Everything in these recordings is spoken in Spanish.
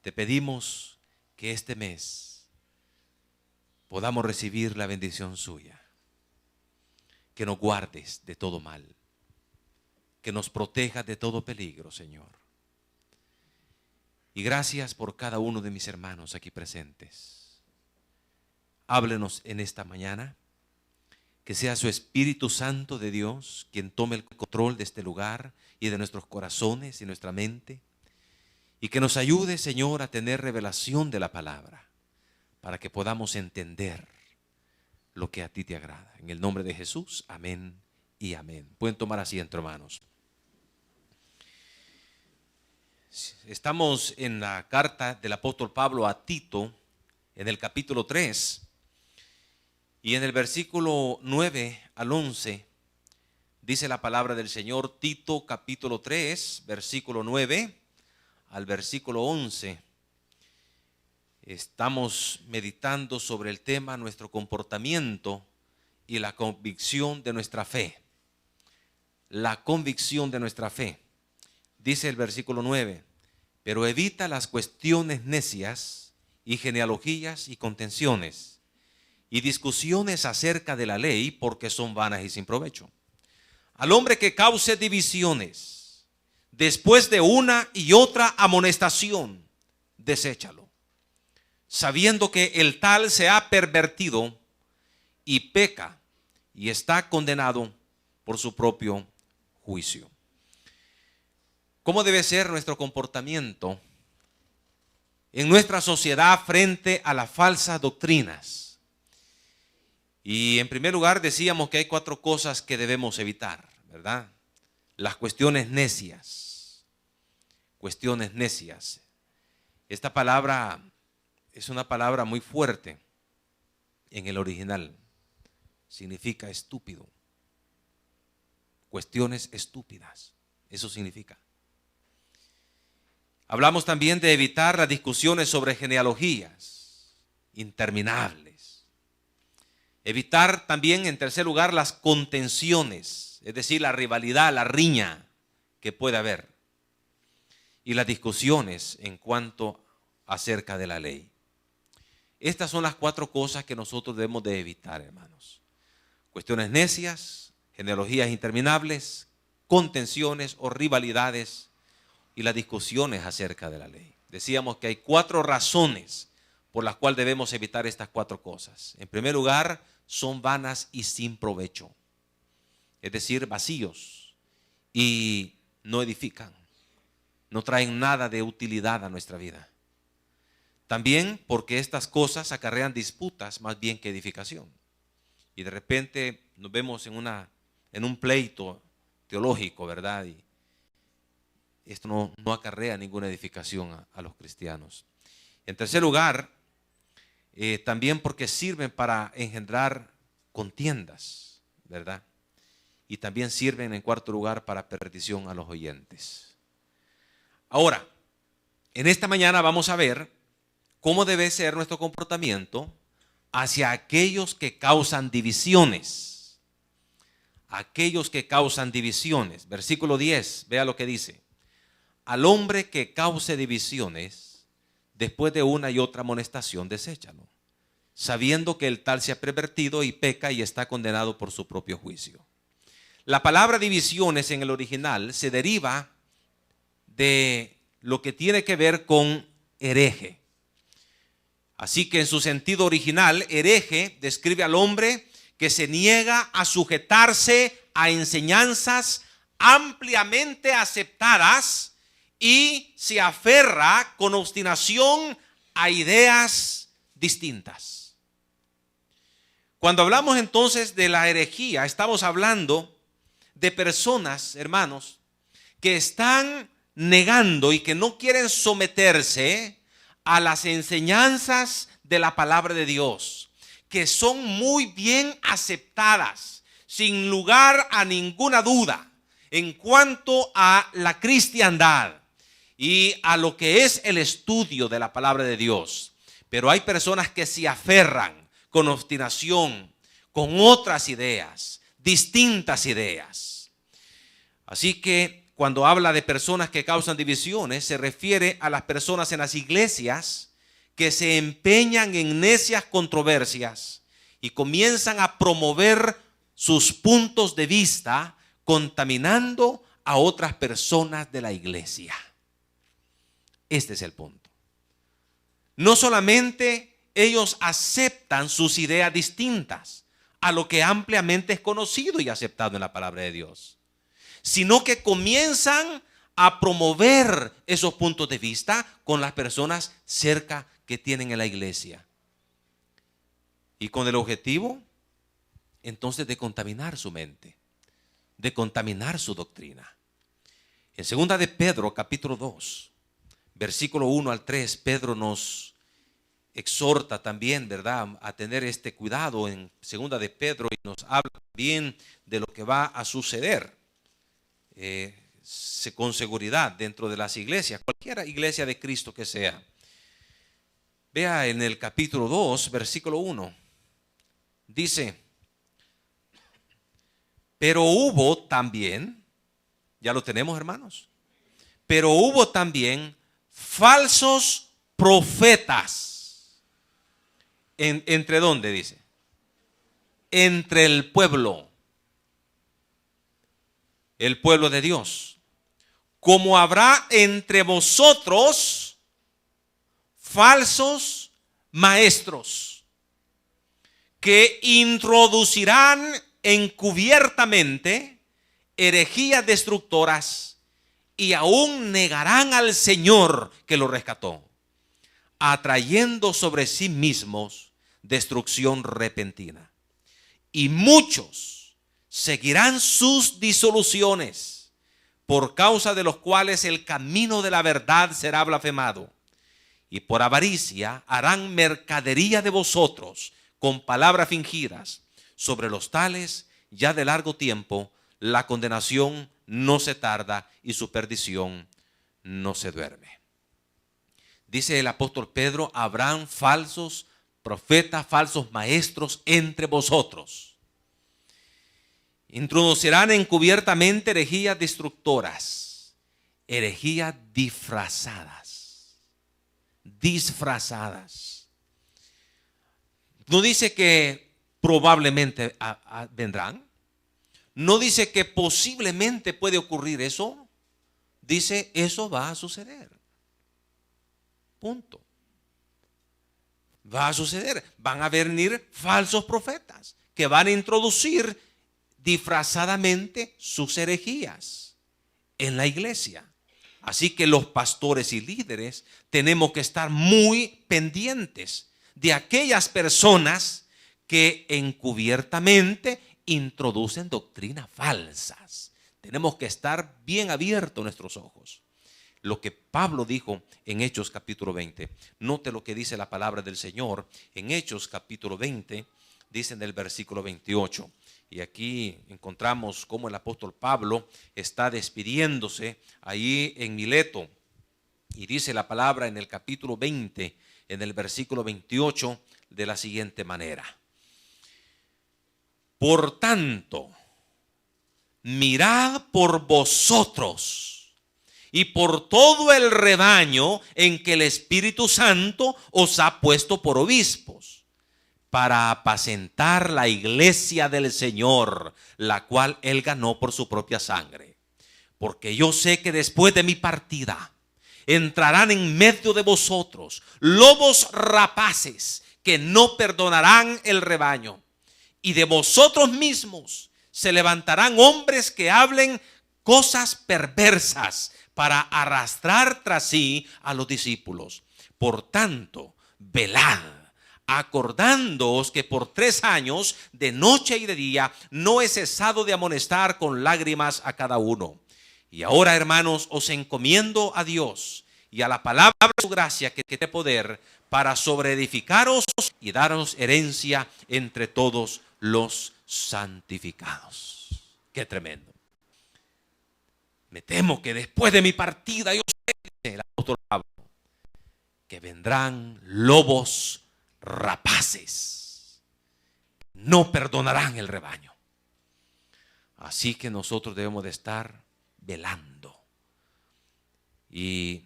te pedimos que este mes podamos recibir la bendición suya, que nos guardes de todo mal, que nos protejas de todo peligro, Señor. Y gracias por cada uno de mis hermanos aquí presentes. Háblenos en esta mañana, que sea su Espíritu Santo de Dios quien tome el control de este lugar y de nuestros corazones y nuestra mente, y que nos ayude, Señor, a tener revelación de la palabra, para que podamos entender lo que a ti te agrada. En el nombre de Jesús, amén y amén. Pueden tomar asiento, hermanos. Estamos en la carta del apóstol Pablo a Tito, en el capítulo 3, y en el versículo 9 al 11, dice la palabra del Señor. Tito capítulo 3, versículo 9 al versículo 11. Estamos meditando sobre el tema nuestro comportamiento y la convicción de nuestra fe. La convicción de nuestra fe. Dice el versículo 9: pero evita las cuestiones necias y genealogías y contenciones y discusiones acerca de la ley, porque son vanas y sin provecho. Al hombre que cause divisiones después de una y otra amonestación, deséchalo, sabiendo que el tal se ha pervertido y peca y está condenado por su propio juicio. ¿Cómo debe ser nuestro comportamiento en nuestra sociedad frente a las falsas doctrinas? Y en primer lugar decíamos que hay 4 cosas que debemos evitar, ¿verdad? Las cuestiones necias. Cuestiones necias. Esta palabra es una palabra muy fuerte en el original. Significa estúpido. Cuestiones estúpidas. Eso significa. Hablamos también de evitar las discusiones sobre genealogías interminables. Evitar también, en tercer lugar, las contenciones, es decir, la rivalidad, la riña que puede haber. Y las discusiones en cuanto acerca de la ley. Estas son las 4 cosas que nosotros debemos de evitar, hermanos. Cuestiones necias, genealogías interminables, contenciones o rivalidades y las discusiones acerca de la ley. Decíamos que hay 4 razones por las cuales debemos evitar estas 4 cosas. En primer lugar, son vanas y sin provecho. Es decir, vacíos y no edifican. No traen nada de utilidad a nuestra vida. También porque estas cosas acarrean disputas más bien que edificación. Y de repente nos vemos en un pleito teológico, ¿verdad? Y esto no acarrea ninguna edificación a los cristianos. En tercer lugar, también porque sirven para engendrar contiendas, ¿verdad? Y también sirven en cuarto lugar para perdición a los oyentes. Ahora, en esta mañana vamos a ver cómo debe ser nuestro comportamiento hacia aquellos que causan divisiones. Aquellos que causan divisiones. Versículo 10, vea lo que dice. Al hombre que cause divisiones, después de una y otra amonestación, deséchalo, sabiendo que el tal se ha pervertido y peca y está condenado por su propio juicio. La palabra divisiones en el original se deriva de lo que tiene que ver con hereje. Así que en su sentido original, hereje describe al hombre que se niega a sujetarse a enseñanzas ampliamente aceptadas y se aferra con obstinación a ideas distintas. Cuando hablamos entonces de la herejía, estamos hablando de personas, hermanos, que están negando y que no quieren someterse a las enseñanzas de la palabra de Dios, que son muy bien aceptadas, sin lugar a ninguna duda, en cuanto a la cristiandad y a lo que es el estudio de la palabra de Dios. Pero hay personas que se aferran con obstinación, con otras ideas, distintas ideas. Así que cuando habla de personas que causan divisiones, se refiere a las personas en las iglesias que se empeñan en necias controversias y comienzan a promover sus puntos de vista, contaminando a otras personas de la iglesia. Este es el punto. No solamente ellos aceptan sus ideas distintas a lo que ampliamente es conocido y aceptado en la palabra de Dios, sino que comienzan a promover esos puntos de vista con las personas cerca que tienen en la iglesia. Y con el objetivo, entonces, de contaminar su mente, de contaminar su doctrina. En 2 de Pedro, capítulo 2, versículo 1 al 3, Pedro nos exhorta también, ¿verdad?, a tener este cuidado en 2 de Pedro, y nos habla también de lo que va a suceder con seguridad dentro de las iglesias, cualquier iglesia de Cristo que sea. Vea en el capítulo 2, versículo 1, dice: pero hubo también, ya lo tenemos, hermanos, pero hubo también falsos profetas. ¿Entre dónde dice? Entre el pueblo de Dios. Como habrá entre vosotros falsos maestros que introducirán encubiertamente herejías destructoras y aún negarán al Señor que lo rescató, atrayendo sobre sí mismos destrucción repentina. Y muchos seguirán sus disoluciones, por causa de los cuales el camino de la verdad será blasfemado. Y por avaricia harán mercadería de vosotros con palabras fingidas. Sobre los tales, ya de largo tiempo, la condenación no se tarda y su perdición no se duerme. Dice el apóstol Pedro: habrán falsos profetas, falsos maestros entre vosotros. Introducirán encubiertamente herejías destructoras, herejías disfrazadas. No dice que probablemente vendrán. No dice que posiblemente puede ocurrir eso. Dice: eso va a suceder. Punto. Va a suceder. Van a venir falsos profetas que van a introducir disfrazadamente sus herejías en la iglesia. Así que los pastores y líderes tenemos que estar muy pendientes de aquellas personas que encubiertamente introducen doctrinas falsas. Tenemos que estar bien abiertos nuestros ojos. Lo que Pablo dijo en Hechos capítulo 20. Note lo que dice la palabra del Señor en Hechos capítulo 20, dice en el versículo 28. Y aquí encontramos cómo el apóstol Pablo está despidiéndose ahí en Mileto. Y dice la palabra en el capítulo 20, en el versículo 28, de la siguiente manera: por tanto, mirad por vosotros y por todo el rebaño en que el Espíritu Santo os ha puesto por obispos, para apacentar la iglesia del Señor, la cual Él ganó por su propia sangre. Porque yo sé que después de mi partida entrarán en medio de vosotros lobos rapaces que no perdonarán el rebaño. Y de vosotros mismos se levantarán hombres que hablen cosas perversas para arrastrar tras sí a los discípulos. Por tanto, velad, acordándoos que por 3 años, de noche y de día, no he cesado de amonestar con lágrimas a cada uno. Y ahora, hermanos, os encomiendo a Dios y a la palabra de su gracia que tiene poder para sobreedificaros y daros herencia entre todos los santificados. Qué tremendo. Me temo que después de mi partida, yo sé, dice el apóstol Pablo, que vendrán lobos rapaces, no perdonarán el rebaño. Así que nosotros debemos de estar velando y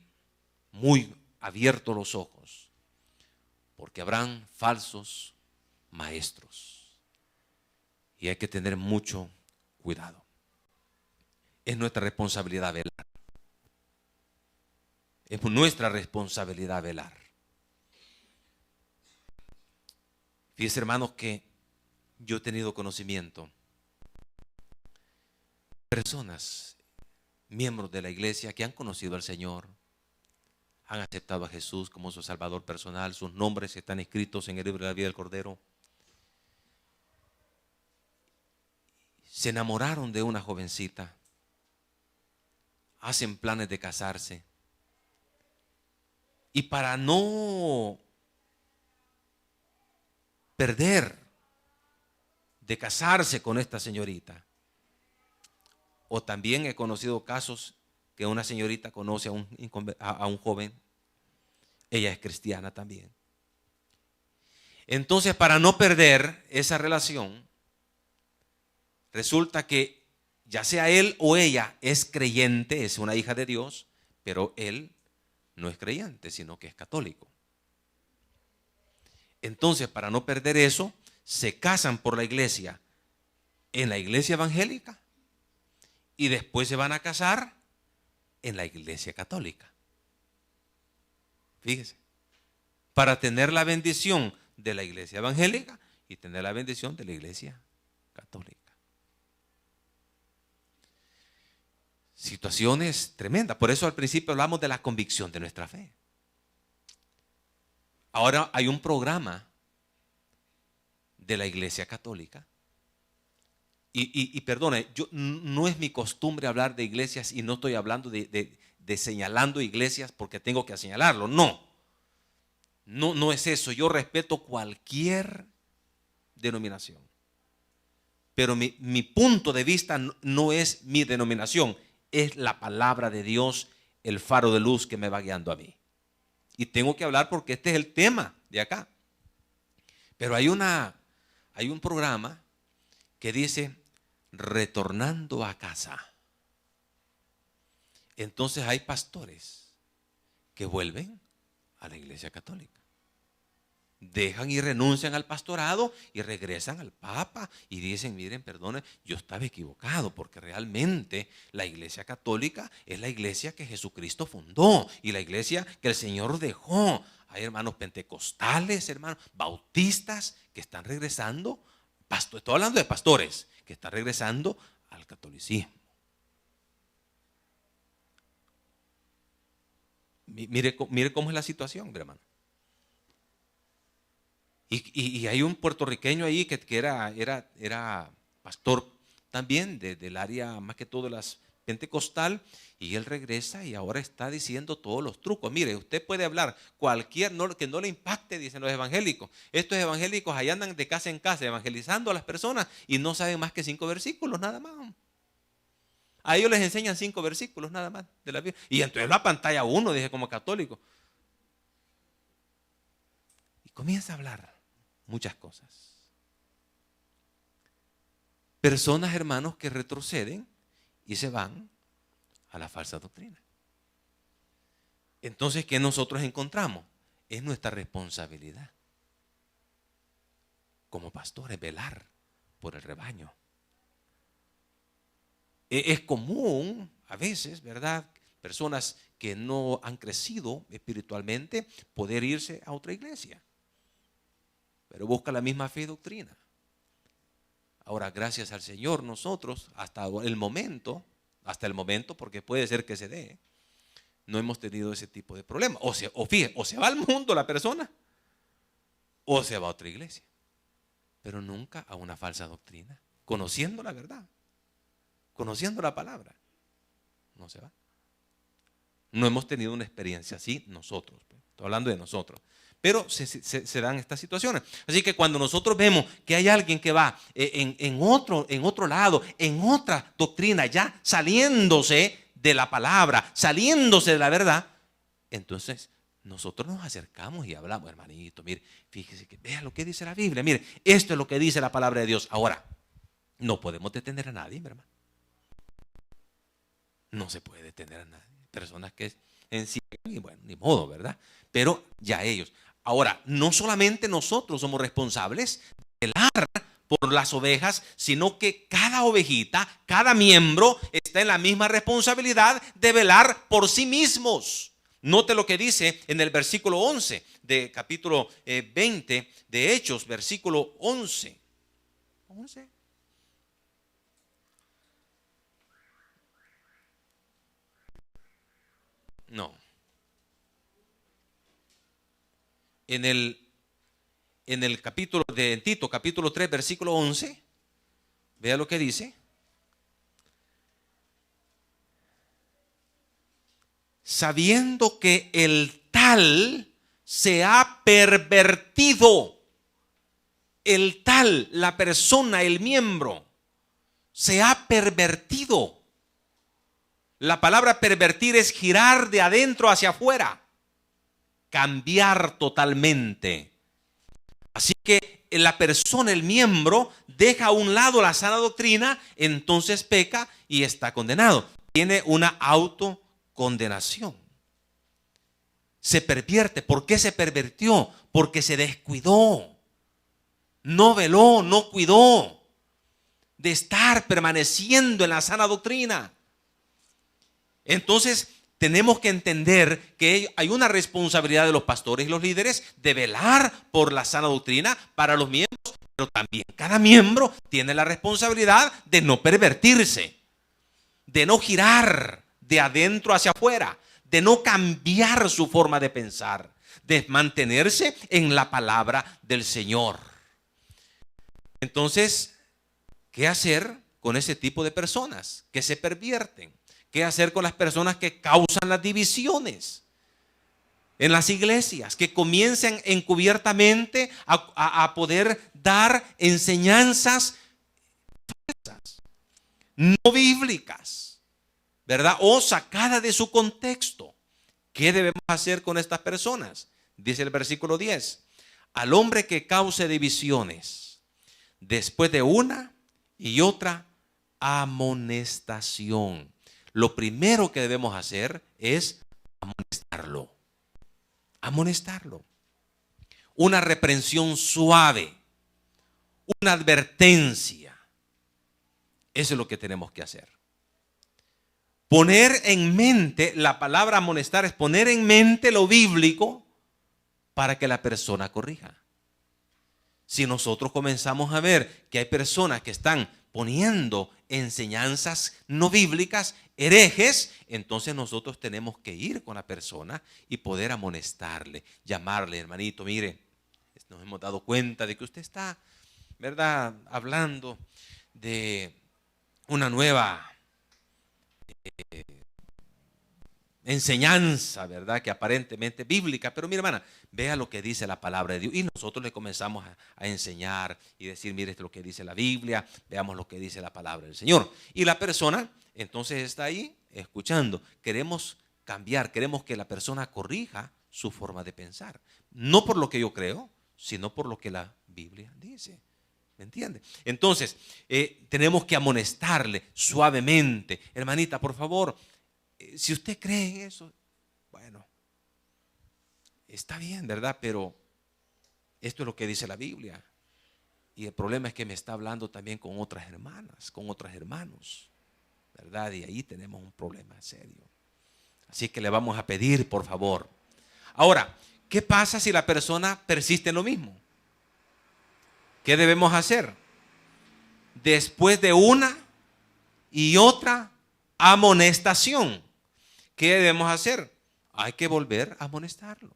muy abiertos los ojos, porque habrán falsos maestros y hay que tener mucho cuidado. Es nuestra responsabilidad velar. Es nuestra responsabilidad velar. Fíjense, hermanos, que yo he tenido conocimiento de personas, miembros de la iglesia, que han conocido al Señor, han aceptado a Jesús como su Salvador personal, sus nombres están escritos en el libro de la vida del Cordero. Se enamoraron de una jovencita, hacen planes de casarse, y para no perder de casarse con esta señorita, o también he conocido casos que una señorita conoce a un joven, ella es cristiana también. Entonces, para no perder esa relación, resulta que ya sea él o ella es creyente, es una hija de Dios, pero él no es creyente, sino que es católico. Entonces, para no perder eso, se casan por la iglesia, en la iglesia evangélica, y después se van a casar en la iglesia católica. Fíjese, para tener la bendición de la iglesia evangélica y tener la bendición de la iglesia católica. Situaciones tremendas. Por eso al principio hablamos de la convicción de nuestra fe. Ahora hay un programa de la iglesia católica. Y perdone, no es mi costumbre hablar de iglesias y no estoy hablando de señalando iglesias porque tengo que señalarlo. No es eso. Yo respeto cualquier denominación. Pero mi punto de vista no es mi denominación, es la palabra de Dios, el faro de luz que me va guiando a mí. Y tengo que hablar porque este es el tema de acá. Pero hay un programa que dice retornando a casa. Entonces hay pastores que vuelven a la iglesia católica. Dejan y renuncian al pastorado y regresan al Papa y dicen, miren, perdone, yo estaba equivocado porque realmente la iglesia católica es la iglesia que Jesucristo fundó y la iglesia que el Señor dejó. Hay hermanos pentecostales, hermanos bautistas que están regresando, estoy hablando de pastores que están regresando al catolicismo. Mire cómo es la situación, hermano. Y hay un puertorriqueño ahí que era pastor también del área más que todo de las pentecostal, y él regresa y ahora está diciendo todos los trucos. Mire, usted puede hablar que no le impacte, dicen los evangélicos. Estos evangélicos allá andan de casa en casa evangelizando a las personas y no saben más que 5 versículos nada más. A ellos les enseñan 5 versículos nada más de la Biblia. Y entonces la pantalla uno, dije, como católico. Y comienza a hablar muchas cosas. Personas, hermanos, que retroceden y se van a la falsa doctrina. Entonces, ¿qué nosotros encontramos? Es nuestra responsabilidad como pastores velar por el rebaño. Es común a veces, ¿verdad? Personas que no han crecido espiritualmente poder irse a otra iglesia, pero busca la misma fe y doctrina. Ahora, gracias al Señor, nosotros hasta el momento, porque puede ser que se dé, no hemos tenido ese tipo de problema. O se va al mundo la persona, o se va a otra iglesia, pero nunca a una falsa doctrina, conociendo la verdad, conociendo la palabra, no se va. No hemos tenido una experiencia así nosotros, estoy hablando de nosotros. Pero se dan estas situaciones. Así que cuando nosotros vemos que hay alguien que va en otro lado, en otra doctrina, ya saliéndose de la palabra, saliéndose de la verdad, entonces nosotros nos acercamos y hablamos, hermanito, mire, fíjese que vea lo que dice la Biblia, mire, esto es lo que dice la palabra de Dios. Ahora, no podemos detener a nadie, mi hermano. No se puede detener a nadie. Personas que encierran y bueno, ni modo, ¿verdad? Pero ya ellos. Ahora, no solamente nosotros somos responsables de velar por las ovejas, sino que cada ovejita, cada miembro está en la misma responsabilidad de velar por sí mismos. Note lo que dice en el versículo 11 de capítulo 20 de Hechos, versículo 11. 11. No. En el capítulo de Tito, capítulo 3, versículo 11, vea lo que dice. Sabiendo que el tal se ha pervertido. El tal, la persona, el miembro, se ha pervertido. La palabra pervertir es girar de adentro hacia afuera, cambiar totalmente. Así que la persona, el miembro, deja a un lado la sana doctrina, entonces peca y está condenado. Tiene una autocondenación. Se pervierte. ¿Por qué se pervirtió? Porque se descuidó. No veló, no cuidó de estar permaneciendo en la sana doctrina. Entonces tenemos que entender que hay una responsabilidad de los pastores y los líderes de velar por la sana doctrina para los miembros, pero también cada miembro tiene la responsabilidad de no pervertirse, de no girar de adentro hacia afuera, de no cambiar su forma de pensar, de mantenerse en la palabra del Señor. Entonces, ¿qué hacer con ese tipo de personas que se pervierten? ¿Qué hacer con las personas que causan las divisiones en las iglesias? Que comiencen encubiertamente a poder dar enseñanzas falsas, no bíblicas, ¿verdad? O sacadas de su contexto. ¿Qué debemos hacer con estas personas? Dice el versículo 10. Al hombre que cause divisiones, después de una y otra amonestación. Lo primero que debemos hacer es amonestarlo. Amonestarlo. Una reprensión suave. Una advertencia. Eso es lo que tenemos que hacer. Poner en mente, la palabra amonestar es poner en mente lo bíblico para que la persona corrija. Si nosotros comenzamos a ver que hay personas que están poniendo enseñanzas no bíblicas, herejes, entonces nosotros tenemos que ir con la persona y poder amonestarle, llamarle, hermanito, mire, nos hemos dado cuenta de que usted está, ¿verdad?, hablando de una nueva enseñanza, ¿verdad?, que aparentemente es bíblica, pero mi hermana, vea lo que dice la palabra de Dios. Y nosotros le comenzamos a enseñar y decir, mire, esto es lo que dice la Biblia, veamos lo que dice la palabra del Señor. Y la persona entonces está ahí escuchando. Queremos cambiar, queremos que la persona corrija su forma de pensar. No por lo que yo creo, sino por lo que la Biblia dice. ¿Me entiende? Entonces, tenemos que amonestarle suavemente. Hermanita, por favor, si usted cree en eso, bueno, está bien, ¿verdad? Pero esto es lo que dice la Biblia. Y el problema es que me está hablando también con otras hermanas, con otros hermanos, ¿verdad? Y ahí tenemos un problema serio. Así que le vamos a pedir, por favor. Ahora, ¿qué pasa si la persona persiste en lo mismo? ¿Qué debemos hacer? Después de una y otra amonestación, ¿qué debemos hacer? Hay que volver a amonestarlo,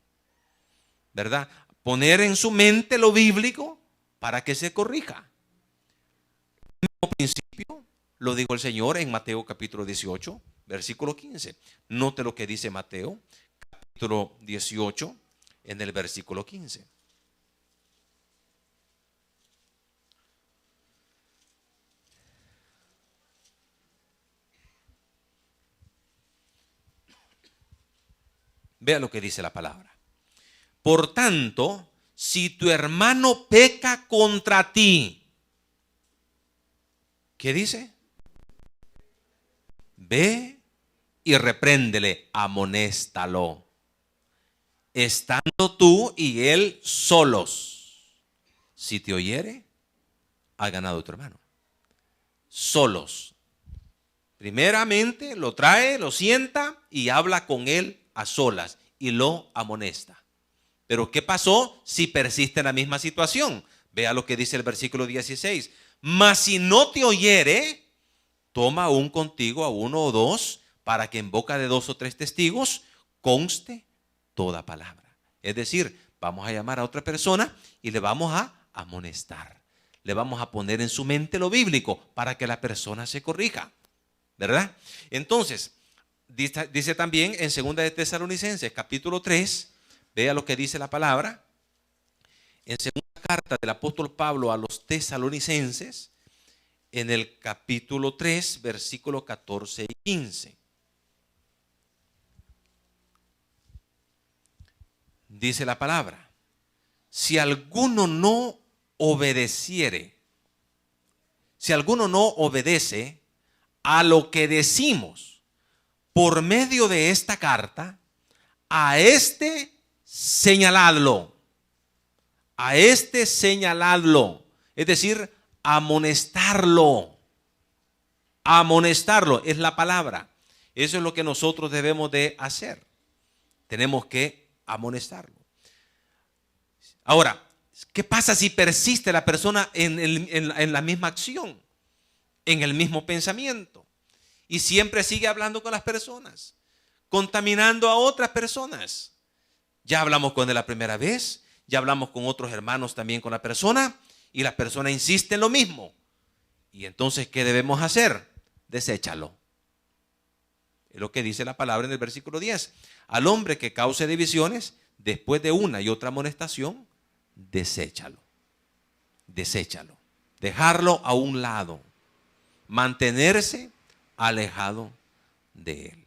¿verdad? Poner en su mente lo bíblico para que se corrija. El mismo principio lo dijo el Señor en Mateo capítulo 18, versículo 15. Note lo que dice Mateo capítulo 18 en el versículo 15. Vea lo que dice la palabra. Por tanto, si tu hermano peca contra ti, ¿qué dice? Ve y repréndele, amonéstalo, estando tú y él solos. Si te oyere, has ganado a tu hermano. Solos. Primeramente lo trae, lo sienta y habla con él a solas y lo amonesta. Pero ¿qué pasó si persiste en la misma situación? Vea lo que dice el versículo 16. Mas si no te oyere, toma aún contigo a uno o dos, para que en boca de dos o tres testigos conste toda palabra. Es decir, vamos a llamar a otra persona y le vamos a amonestar. Le vamos a poner en su mente lo bíblico para que la persona se corrija, ¿verdad? Entonces, dice también en 2 de Tesalonicenses, capítulo 3, vea lo que dice la palabra. En segunda carta del apóstol Pablo a los tesalonicenses, en el capítulo 3, versículos 14 y 15. Dice la palabra: si alguno no obedeciere, si alguno no obedece a lo que decimos por medio de esta carta, a este señaladlo, a este señaladlo, es decir, amonestarlo. Amonestarlo es la palabra. Eso es lo que nosotros debemos de hacer. Tenemos que amonestarlo. Ahora, ¿qué pasa si persiste la persona en la misma acción, en el mismo pensamiento, y siempre sigue hablando con las personas, contaminando a otras personas? Ya hablamos con él la primera vez, ya hablamos con otros hermanos también con la persona, y la persona insiste en lo mismo. Y entonces, ¿qué debemos hacer? Deséchalo. Es lo que dice la palabra en el versículo 10. Al hombre que cause divisiones, después de una y otra amonestación, deséchalo. Deséchalo. Dejarlo a un lado. Mantenerse alejado de él.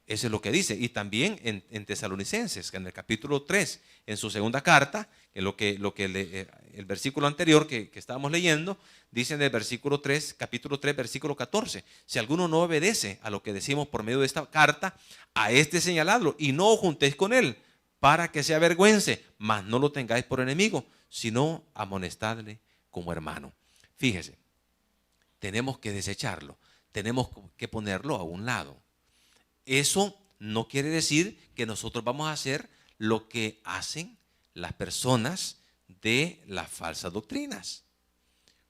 Eso es lo que dice. Y también en Tesalonicenses, en el capítulo 3, en su segunda carta, en el versículo anterior que estábamos leyendo, dice en el versículo 3, capítulo 3, versículo 14: si alguno no obedece a lo que decimos por medio de esta carta, a este señaladlo y no os juntéis con él, para que se avergüence, mas no lo tengáis por enemigo, sino amonestadle como hermano. Fíjese, tenemos que desecharlo, tenemos que ponerlo a un lado. Eso no quiere decir que nosotros vamos a hacer lo que hacen las personas de las falsas doctrinas.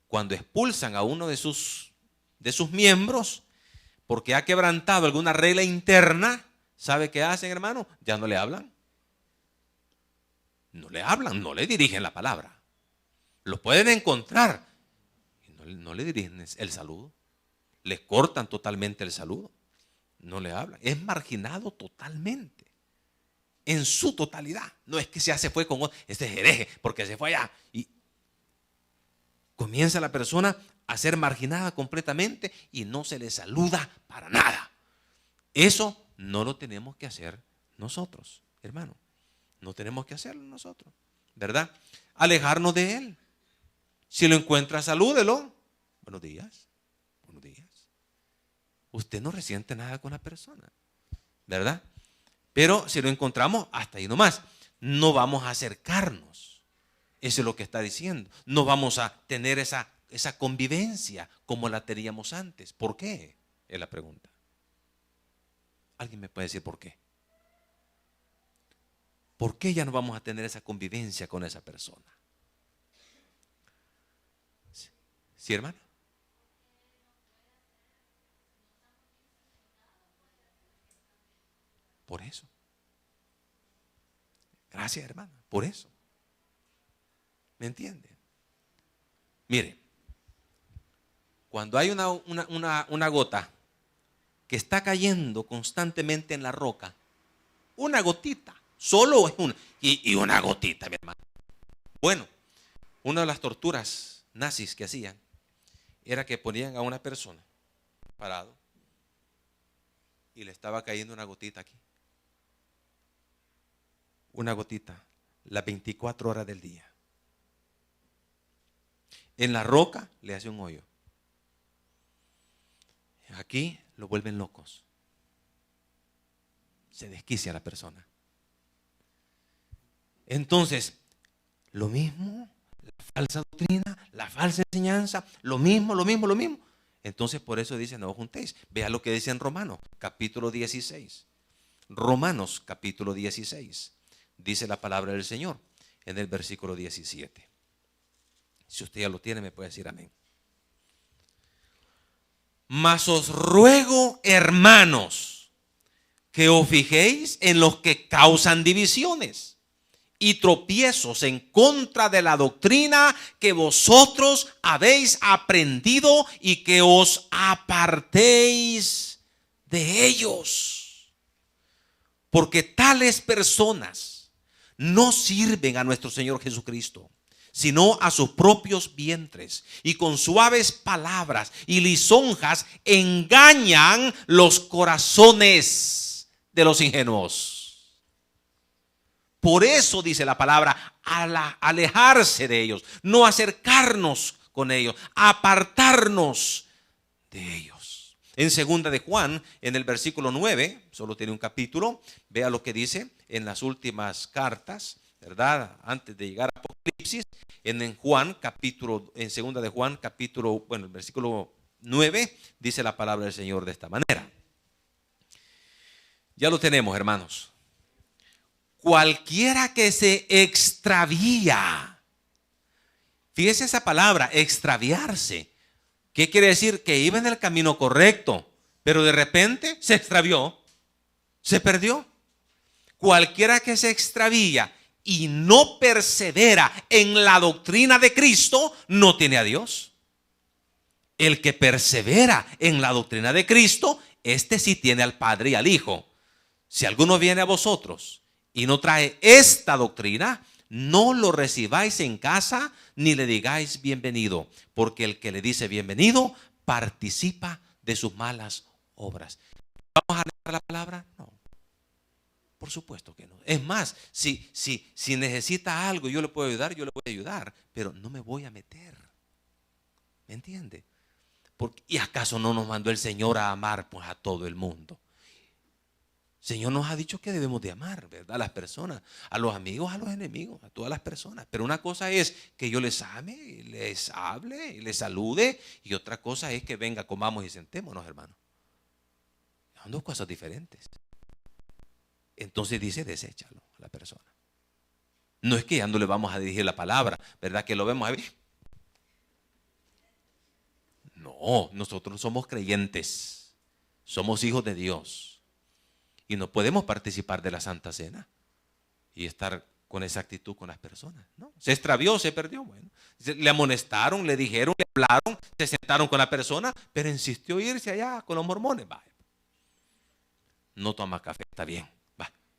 Cuando expulsan a uno de sus miembros porque ha quebrantado alguna regla interna, ¿sabe qué hacen, hermano? Ya no le hablan. No le hablan, no le dirigen la palabra. Los pueden encontrar y no le dirigen el saludo. Les cortan totalmente el saludo. No le hablan. Es marginado totalmente. En su totalidad. No es que ya se fue con este es hereje porque se fue allá. Y comienza la persona a ser marginada completamente y no se le saluda para nada. Eso no lo tenemos que hacer nosotros, hermano. No tenemos que hacerlo nosotros, ¿verdad? Alejarnos de él. Si lo encuentra, salúdelo. Buenos días. Buenos días. Usted no resiente nada con la persona, ¿verdad? Pero si lo encontramos, hasta ahí nomás. No vamos a acercarnos. Eso es lo que está diciendo. No vamos a tener esa convivencia como la teníamos antes. ¿Por qué? Es la pregunta. ¿Alguien me puede decir por qué? ¿Por qué ya no vamos a tener esa convivencia con esa persona? ¿Sí, hermano? Por eso. Gracias, hermano. Por eso. ¿Me entiende? Mire, cuando hay una gota que está cayendo constantemente en la roca, una gotita, solo es una, y una gotita, mi hermano. Bueno, una de las torturas nazis que hacían era que ponían a una persona parado y le estaba cayendo una gotita aquí. Una gotita, las 24 horas del día. En la roca le hace un hoyo. Aquí lo vuelven locos. se desquicia la persona. Entonces, lo mismo, la falsa doctrina, la falsa enseñanza, lo mismo. Entonces, por eso dice, no os juntéis. Vea lo que dice en Romanos, capítulo 16. Romanos, capítulo 16. Dice la palabra del Señor en el versículo 17. Si usted ya lo tiene, me puede decir amén. Mas os ruego, hermanos, que os fijéis en los que causan divisiones y tropiezos en contra de la doctrina que vosotros habéis aprendido, y que os apartéis de ellos. Porque tales personas no sirven a nuestro Señor Jesucristo, sino a sus propios vientres, y con suaves palabras y lisonjas engañan los corazones de los ingenuos. Por eso dice la palabra, alejarse de ellos, no acercarnos con ellos, apartarnos de ellos. En segunda de Juan, en el versículo 9, solo tiene un capítulo, vea lo que dice en las últimas cartas, ¿verdad? Antes de llegar a Apocalipsis, en Juan capítulo, en segunda de Juan capítulo, el versículo 9, dice la palabra del Señor de esta manera. Ya lo tenemos, hermanos. Cualquiera que se extravía. Fíjese esa palabra, extraviarse. ¿Qué quiere decir? Que iba en el camino correcto, pero de repente se extravió, se perdió. Cualquiera que se extravía y no persevera en la doctrina de Cristo, no tiene a Dios. El que persevera en la doctrina de Cristo, este sí tiene al Padre y al Hijo. Si alguno viene a vosotros y no trae esta doctrina, no lo recibáis en casa ni le digáis bienvenido, porque el que le dice bienvenido participa de sus malas obras. ¿Vamos a leer la palabra? No. Por supuesto que no. Es más, si necesita algo, yo le puedo ayudar, pero no me voy a meter. ¿Me entiende? ¿Y acaso no nos mandó el Señor a amar pues a todo el mundo? El Señor nos ha dicho que debemos de amar, ¿verdad? A las personas, a los amigos, a los enemigos, a todas las personas. Pero una cosa es que yo les ame, les hable, les salude, y otra cosa es que venga, comamos y sentémonos, hermano. Son dos cosas diferentes. Entonces dice, deséchalo a la persona. No es que ya no le vamos a dirigir la palabra, ¿verdad? Que lo vemos a ver. No, nosotros somos creyentes, somos hijos de Dios, y no podemos participar de la Santa Cena y estar con esa actitud con las personas. No, se extravió, se perdió. Bueno, le amonestaron, le dijeron, le hablaron, se sentaron con la persona, pero insistió irse allá con los mormones. Vaya. No toma café, está bien.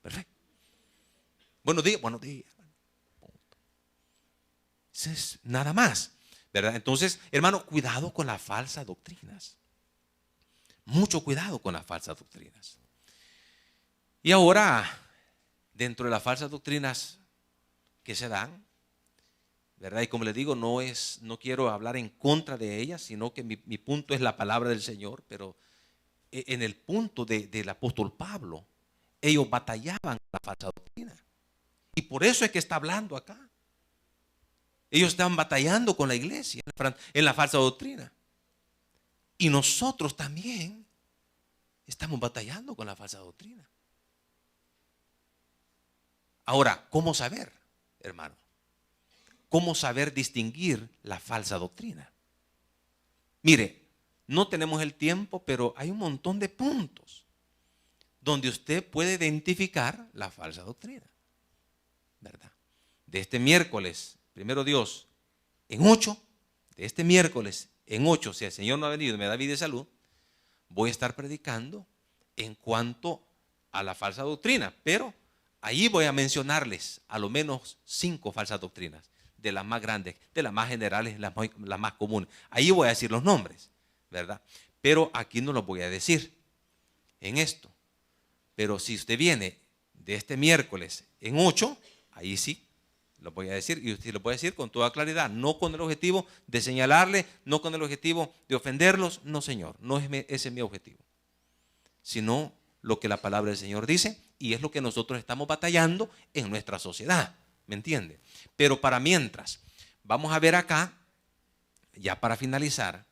Perfecto. Buenos días. Eso es nada más, ¿verdad? Entonces, hermano, cuidado con las falsas doctrinas. Mucho cuidado con las falsas doctrinas. Y ahora, dentro de las falsas doctrinas que se dan, ¿verdad? Y como les digo, no quiero hablar en contra de ellas, sino que mi punto es la palabra del Señor, pero en el punto del apóstol Pablo, ellos batallaban con la falsa doctrina. Y por eso es que está hablando acá. Ellos estaban batallando con la iglesia en la falsa doctrina. Y nosotros también estamos batallando con la falsa doctrina. Ahora, ¿cómo saber, hermano? ¿Cómo saber distinguir la falsa doctrina? Mire, no tenemos el tiempo, pero hay un montón de puntos donde usted puede identificar la falsa doctrina, ¿verdad? De este miércoles, primero Dios, en 8, de este miércoles en 8, si el Señor no ha venido y me da vida y salud, voy a estar predicando en cuanto a la falsa doctrina, pero ahí voy a mencionarles a lo menos 5 falsas doctrinas, de las más grandes, de las más generales, las más comunes. Ahí voy a decir los nombres, ¿verdad? Pero aquí no los voy a decir en esto. Pero si usted viene de este miércoles en 8, ahí sí lo voy a decir, y usted lo puede decir con toda claridad, no con el objetivo de señalarle, no con el objetivo de ofenderlos, no, Señor, no es ese mi objetivo, sino lo que la palabra del Señor dice y es lo que nosotros estamos batallando en nuestra sociedad, ¿me entiende? Pero para mientras, vamos a ver acá, ya para finalizar,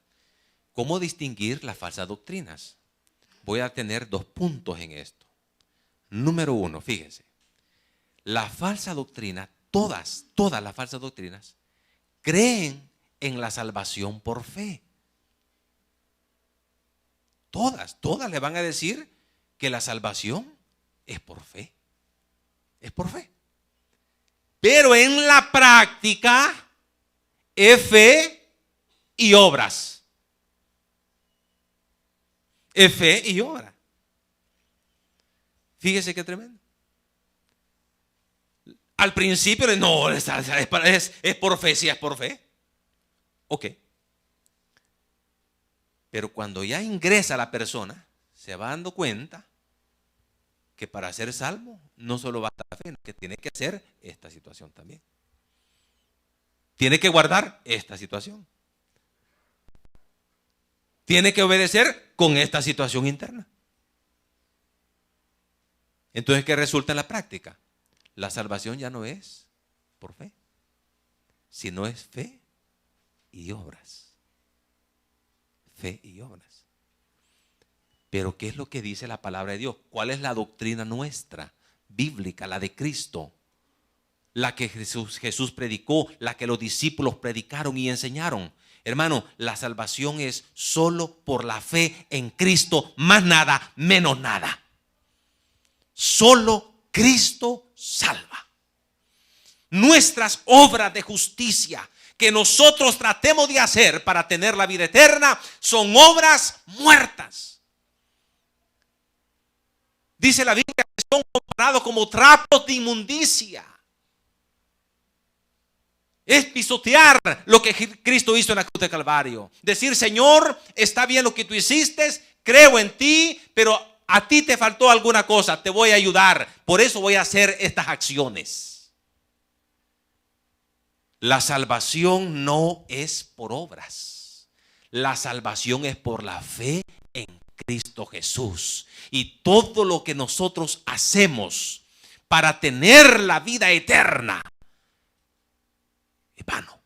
cómo distinguir las falsas doctrinas. Voy a tener 2 puntos en esto. Número 1, fíjense, la falsa doctrina, todas las falsas doctrinas, creen en la salvación por fe. Todas le van a decir que la salvación es por fe. Es por fe. Pero en la práctica es fe y obras. Es fe y obra. Fíjese qué tremendo. Al principio, no, es por fe, sí es por fe. Ok. Pero cuando ya ingresa la persona, se va dando cuenta que para ser salvo no solo basta la fe, que tiene que hacer esta situación también. Tiene que guardar esta situación. Tiene que obedecer con esta situación interna. Entonces, ¿qué resulta en la práctica? La salvación ya no es por fe, sino es fe y obras. Fe y obras. Pero ¿qué es lo que dice la palabra de Dios? ¿Cuál es la doctrina nuestra, bíblica, la de Cristo? La que Jesús predicó, la que los discípulos predicaron y enseñaron. Hermano, la salvación es solo por la fe en Cristo, más nada, menos nada. Solo Cristo salva. Nuestras obras de justicia que nosotros tratemos de hacer para tener la vida eterna son obras muertas. Dice la Biblia que son comparados como trapos de inmundicia. Es pisotear lo que Cristo hizo en la cruz de Calvario. Decir, Señor, está bien lo que tú hiciste, creo en ti, pero a ti te faltó alguna cosa, te voy a ayudar. Por eso voy a hacer estas acciones. La salvación no es por obras. La salvación es por la fe en Cristo Jesús. Y todo lo que nosotros hacemos para tener la vida eterna es vano.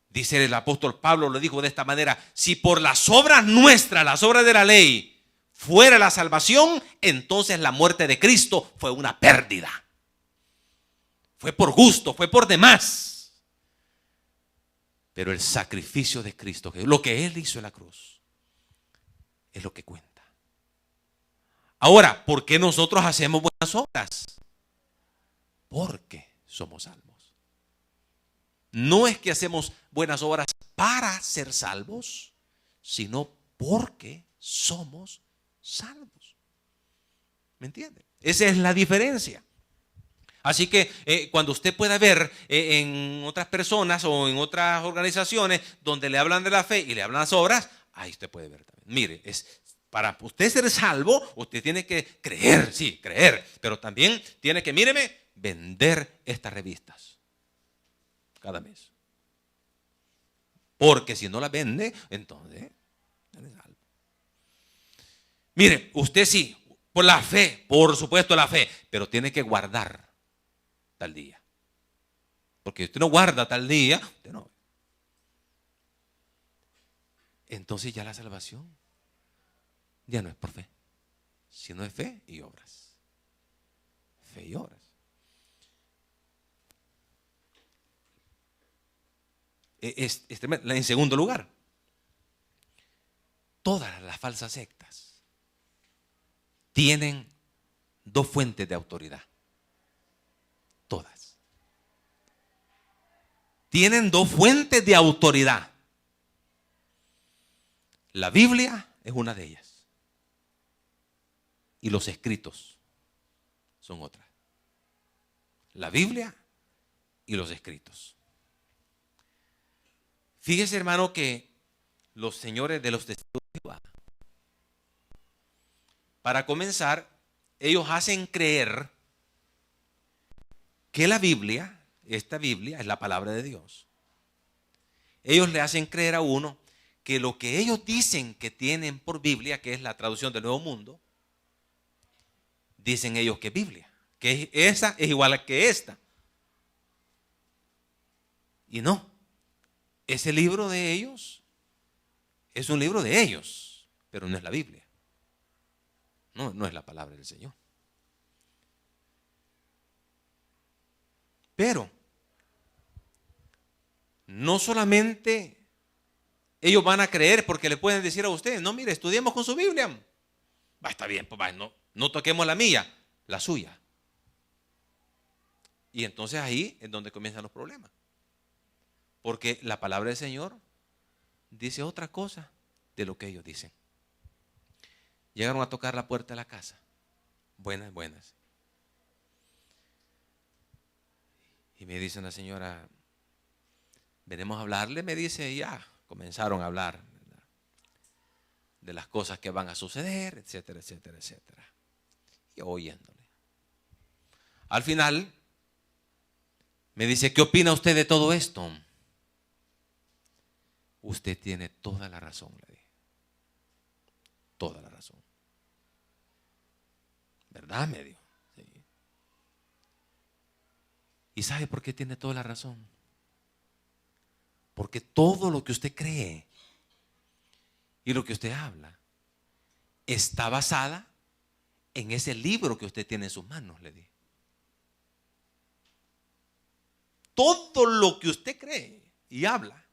Dice el apóstol Pablo, lo dijo de esta manera: si por las obras nuestras, las obras de la ley, fuera la salvación, entonces la muerte de Cristo fue una pérdida. Fue por gusto, fue por demás. Pero el sacrificio de Cristo, lo que Él hizo en la cruz, es lo que cuenta. Ahora, ¿por qué nosotros hacemos buenas obras? Porque somos salvos. No es que hacemos buenas obras para ser salvos, sino porque somos salvos. ¿Me entiende? Esa es la diferencia. Así que cuando usted pueda ver en otras personas o en otras organizaciones donde le hablan de la fe y le hablan las obras, ahí usted puede ver también. Mire, para usted ser salvo, usted tiene que creer, sí, creer, pero también tiene que, míreme, vender estas revistas cada mes. Porque si no las vende, entonces no es salvo. Mire, usted sí, por la fe, por supuesto la fe, pero tiene que guardar tal día. Porque si usted no guarda tal día, usted no. Entonces ya la salvación ya no es por fe, sino es fe y obras. Fe y obras. En segundo lugar, todas las falsas sectas tienen 2 fuentes de autoridad. Todas. Tienen 2 fuentes de autoridad. La Biblia es una de ellas. Y los escritos son otras. La Biblia y los escritos. Fíjese, hermano, que los señores de los testigos de Jehová, para comenzar, ellos hacen creer que la Biblia, esta Biblia es la palabra de Dios. Ellos le hacen creer a uno que lo que ellos dicen que tienen por Biblia, que es la traducción del Nuevo Mundo, dicen ellos que es Biblia, que esa es igual que esta. Y no, ese libro de ellos es un libro de ellos, pero no es la Biblia. No es la palabra del Señor. Pero no solamente ellos van a creer porque le pueden decir a ustedes, no, mire, estudiemos con su Biblia. Va, está bien, pues va, no toquemos la mía, la suya. Y entonces ahí es donde comienzan los problemas. Porque la palabra del Señor dice otra cosa de lo que ellos dicen. Llegaron a tocar la puerta de la casa. Buenas, buenas. Y me dice una señora, venimos a hablarle, me dice, y ya comenzaron a hablar, ¿verdad?, de las cosas que van a suceder, etcétera, etcétera, etcétera. Y yo oyéndole. Al final, me dice, ¿qué opina usted de todo esto? Usted tiene toda la razón, le dije. Toda la razón. ¿Verdad? Me dijo. Sí. ¿Y sabe por qué tiene toda la razón? Porque todo lo que usted cree y lo que usted habla está basada en ese libro que usted tiene en sus manos, le dije. Todo lo que usted cree y habla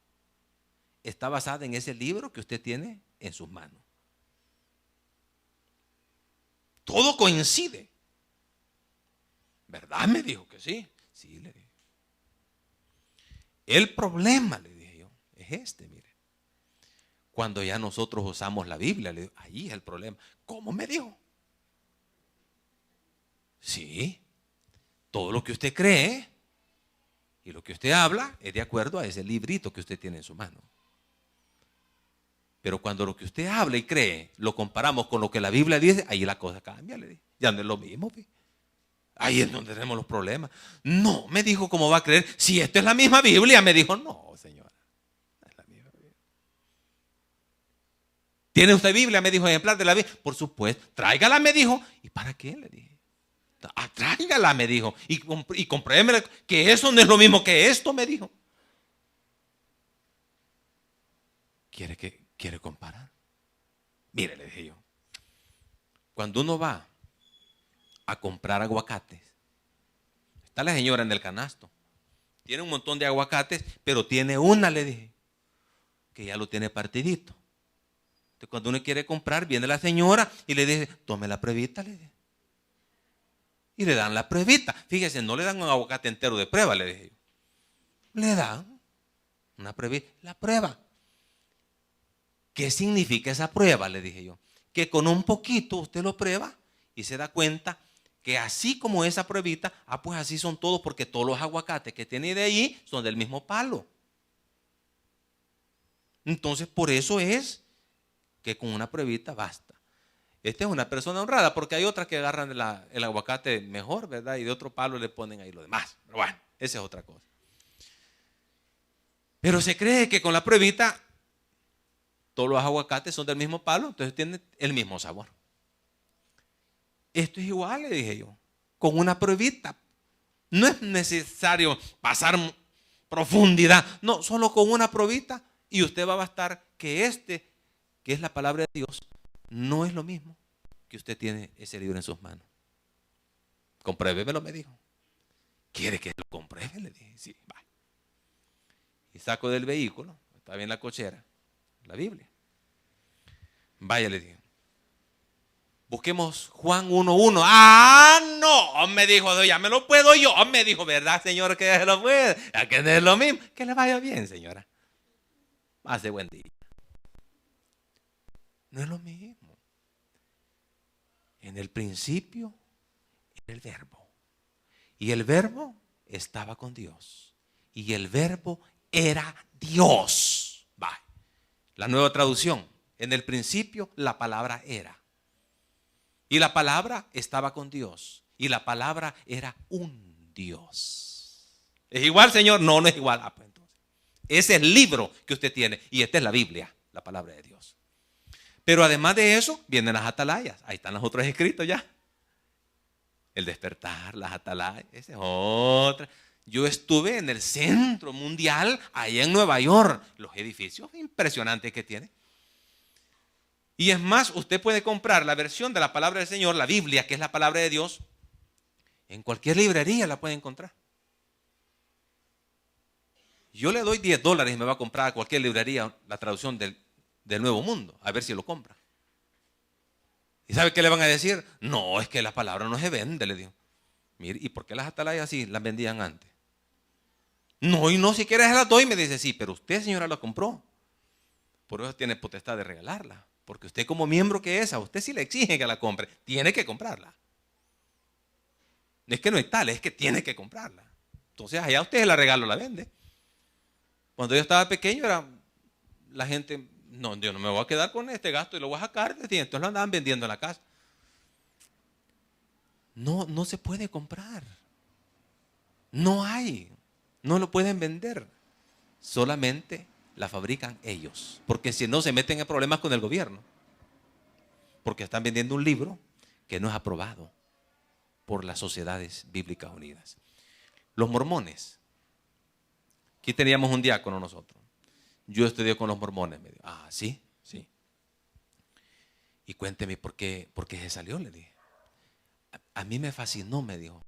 está basada en ese libro que usted tiene en sus manos. Todo coincide. ¿Verdad? Me dijo que sí. Sí, le dije. El problema, le dije yo, es este, mire. Cuando ya nosotros usamos la Biblia, le digo, ahí es el problema. ¿Cómo me dijo? Sí, todo lo que usted cree y lo que usted habla es de acuerdo a ese librito que usted tiene en su mano. Pero cuando lo que usted habla y cree lo comparamos con lo que la Biblia dice, ahí la cosa cambia, le dije. Ya no es lo mismo. Ahí es donde tenemos los problemas. No, me dijo, ¿cómo va a creer? Si esto es la misma Biblia, me dijo, no, señora, no es la misma Biblia. ¿Tiene usted Biblia? Me dijo, ejemplar de la Biblia. Por supuesto, tráigala, me dijo. ¿Y para qué? Le dije. Tráigala, me dijo. Y compruébeme que eso no es lo mismo que esto, me dijo. ¿Quiere comparar? Mire, le dije yo, cuando uno va a comprar aguacates, está la señora en el canasto, tiene un montón de aguacates, pero tiene una, le dije, que ya lo tiene partidito. Entonces, cuando uno quiere comprar, viene la señora y le dice, tome la pruebita, le dije. Y le dan la pruebita. Fíjese, no le dan un aguacate entero de prueba, le dije yo. Le dan una pruebita, la prueba. ¿Qué significa esa prueba? Le dije yo. Que con un poquito usted lo prueba y se da cuenta que así como esa pruebita, pues así son todos, porque todos los aguacates que tiene de ahí son del mismo palo. Entonces, por eso es que con una pruebita basta. Esta es una persona honrada, porque hay otras que agarran el aguacate mejor, ¿verdad? Y de otro palo le ponen ahí lo demás. Pero bueno, esa es otra cosa. Pero se cree que con la pruebita todos los aguacates son del mismo palo, entonces tienen el mismo sabor. Esto es igual, le dije yo, con una pruebita. No es necesario pasar profundidad, no, solo con una pruebita y usted va a bastar que que es la palabra de Dios, no es lo mismo que usted tiene ese libro en sus manos. Compruébemelo, me dijo. ¿Quiere que lo compruebe? Le dije, sí, va. Y saco del vehículo, estaba bien la cochera, la Biblia. Vaya, le dije. Busquemos Juan 1:1. Ah, no, me dijo, ya me lo puedo yo. Me dijo, ¿verdad, señor, que ya se lo puede? Ya que no es lo mismo. Que le vaya bien, señora. Hace buen día. No es lo mismo. En el principio era el verbo. Y el verbo estaba con Dios. Y el verbo era Dios. Va. La Nueva Traducción. En el principio la palabra era. Y la palabra estaba con Dios. Y la palabra era un Dios. ¿Es igual, Señor? No, no es igual. Pues entonces, ese es el libro que usted tiene. Y esta es la Biblia, la palabra de Dios. Pero además de eso, vienen las atalayas. Ahí están los otros escritos ya. El Despertar, las Atalayas, esa es otra. Yo estuve en el Centro Mundial, allá en Nueva York. Los edificios impresionantes que tiene. Y es más, usted puede comprar la versión de la palabra del Señor, la Biblia, que es la palabra de Dios, en cualquier librería la puede encontrar. Yo le doy $10 y me va a comprar a cualquier librería la traducción del Nuevo Mundo, a ver si lo compra. ¿Y sabe qué le van a decir? No, es que la palabra no se vende, le digo. Mire, ¿y por qué las Atalayas así las vendían antes? No, y no, si quieres se las doy, me dice, sí, pero usted, señora, la compró. Por eso tiene potestad de regalarla. Porque usted como miembro que es, a usted sí le exige que la compre. Tiene que comprarla. No es que no es tal, es que tiene que comprarla. Entonces allá usted la regalo, la vende. Cuando yo estaba pequeño era la gente, no, yo no me voy a quedar con este gasto y lo voy a sacar. Entonces lo andaban vendiendo en la casa. No, no se puede comprar. No hay. No lo pueden vender. Solamente la fabrican ellos. Porque si no se meten en problemas con el gobierno. Porque están vendiendo un libro que no es aprobado por las Sociedades Bíblicas Unidas. Los mormones. Aquí teníamos un diácono nosotros. Yo estudié con los mormones. Me dijo, ah, sí, sí. Y cuénteme por qué se salió, le dije. A mí me fascinó, me dijo.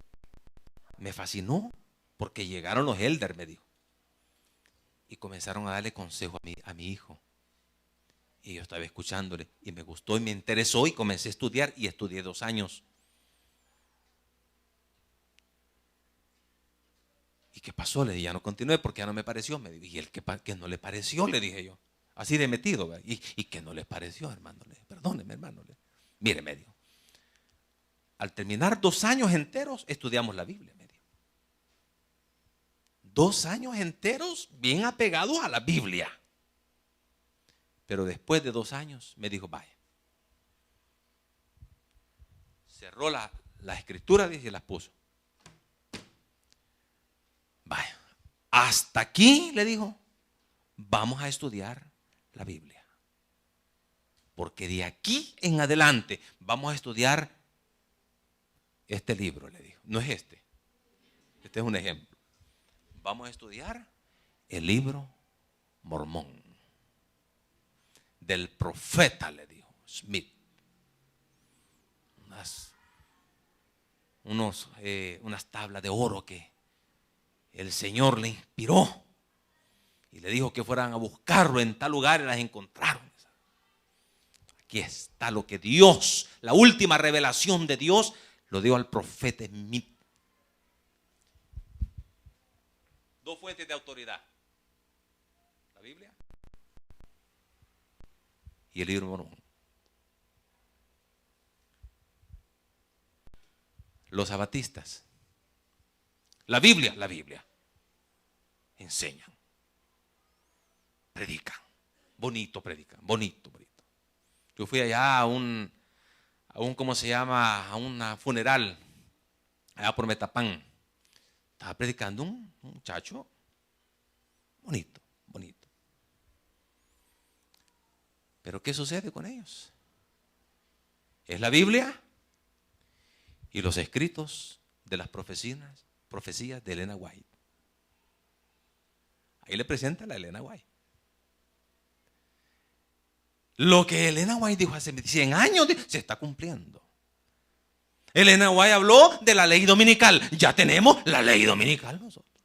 Me fascinó porque llegaron los elders, me dijo. Y comenzaron a darle consejo a mi hijo. Y yo estaba escuchándole y me gustó y me interesó y comencé a estudiar y estudié 2 años. ¿Y qué pasó? Le dije, ya no continué porque ya no me pareció. Me dije, ¿y el que no le pareció? Le dije yo. Así de metido, ¿verdad? ¿Y qué no le pareció, hermano? Perdóneme, hermano. Mire, me dijo. Al terminar 2 años enteros, estudiamos la Biblia, me dijo. 2 años enteros bien apegados a la Biblia. Pero después de 2 años, me dijo, vaya. Cerró la escritura, dice, y las puso. Vaya, hasta aquí, le dijo, vamos a estudiar la Biblia. Porque de aquí en adelante vamos a estudiar este libro, le dijo. No es este. Este es un ejemplo. Vamos a estudiar el libro Mormón. Del profeta, le dijo Smith. Unas tablas de oro que el Señor le inspiró y le dijo que fueran a buscarlo en tal lugar y las encontraron. Aquí está lo que Dios, la última revelación de Dios, lo dio al profeta Smith. 2 fuentes de autoridad: la Biblia y el libro Mormón. Los sabatistas. La Biblia. Enseñan. Predican. Bonito predican. Bonito. Yo fui allá a un ¿cómo se llama? A una funeral. Allá por Metapán. Estaba predicando un muchacho. Bonito. Pero ¿qué sucede con ellos? Es la Biblia y los escritos de las profecías de Elena White. Ahí le presenta la Elena White. Lo que Elena White dijo hace 100 años se está cumpliendo. Elena White habló de la ley dominical. Ya tenemos la ley dominical nosotros.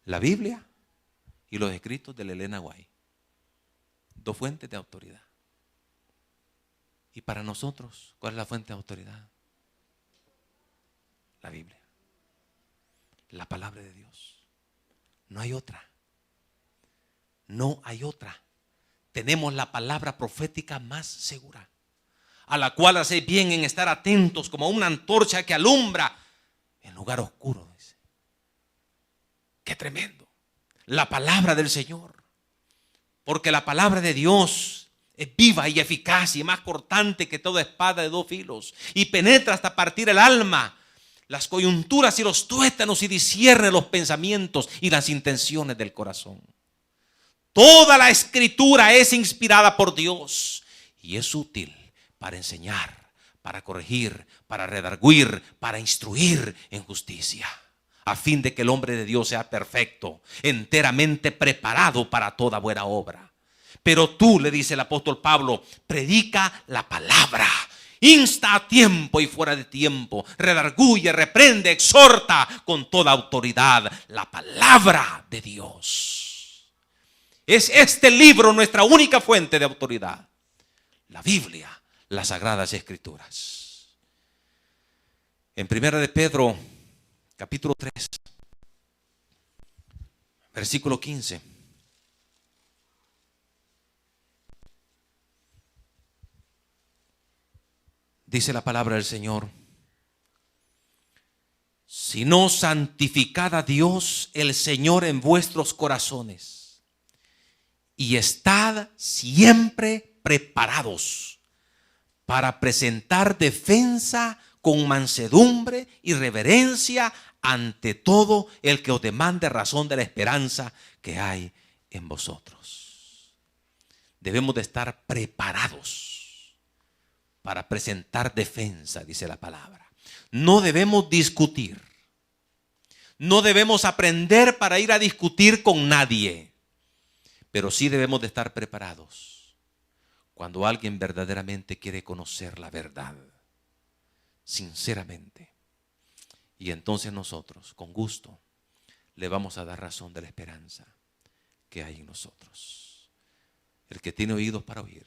La Biblia y los escritos de la Elena White. 2 fuentes de autoridad. Y para nosotros, ¿cuál es la fuente de autoridad? La Biblia. La palabra de Dios. No hay otra. No hay otra. Tenemos la palabra profética más segura, a la cual hacéis bien en estar atentos como una antorcha que alumbra en lugar oscuro. Dice. Qué tremendo. La palabra del Señor. Porque la palabra de Dios es viva y eficaz y más cortante que toda espada de 2 filos. Y penetra hasta partir el alma, las coyunturas y los tuétanos, y discierne los pensamientos y las intenciones del corazón. Toda la escritura es inspirada por Dios y es útil para enseñar, para corregir, para redarguir, para instruir en justicia, a fin de que el hombre de Dios sea perfecto, enteramente preparado para toda buena obra. Pero tú, le dice el apóstol Pablo, predica la palabra, insta a tiempo y fuera de tiempo, redarguye, reprende, exhorta con toda autoridad. La palabra de Dios. Es este libro nuestra única fuente de autoridad. La Biblia, las Sagradas Escrituras. En 1 de Pedro, capítulo 3, versículo 15. Dice la palabra del Señor: sino santificad a Dios el Señor en vuestros corazones y estad siempre preparados para presentar defensa con mansedumbre y reverencia ante todo el que os demande razón de la esperanza que hay en vosotros. Debemos de estar preparados para presentar defensa, dice la palabra. No debemos discutir. No debemos aprender para ir a discutir con nadie. Pero sí debemos de estar preparados cuando alguien verdaderamente quiere conocer la verdad, sinceramente. Y entonces nosotros, con gusto, le vamos a dar razón de la esperanza que hay en nosotros. El que tiene oídos para oír,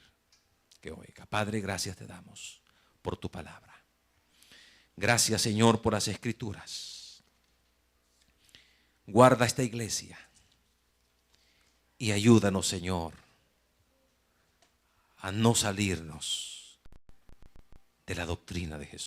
que oiga. Padre, gracias te damos por tu palabra. Gracias, Señor, por las Escrituras. Guarda esta iglesia y ayúdanos, Señor, a no salirnos de la doctrina de Jesús.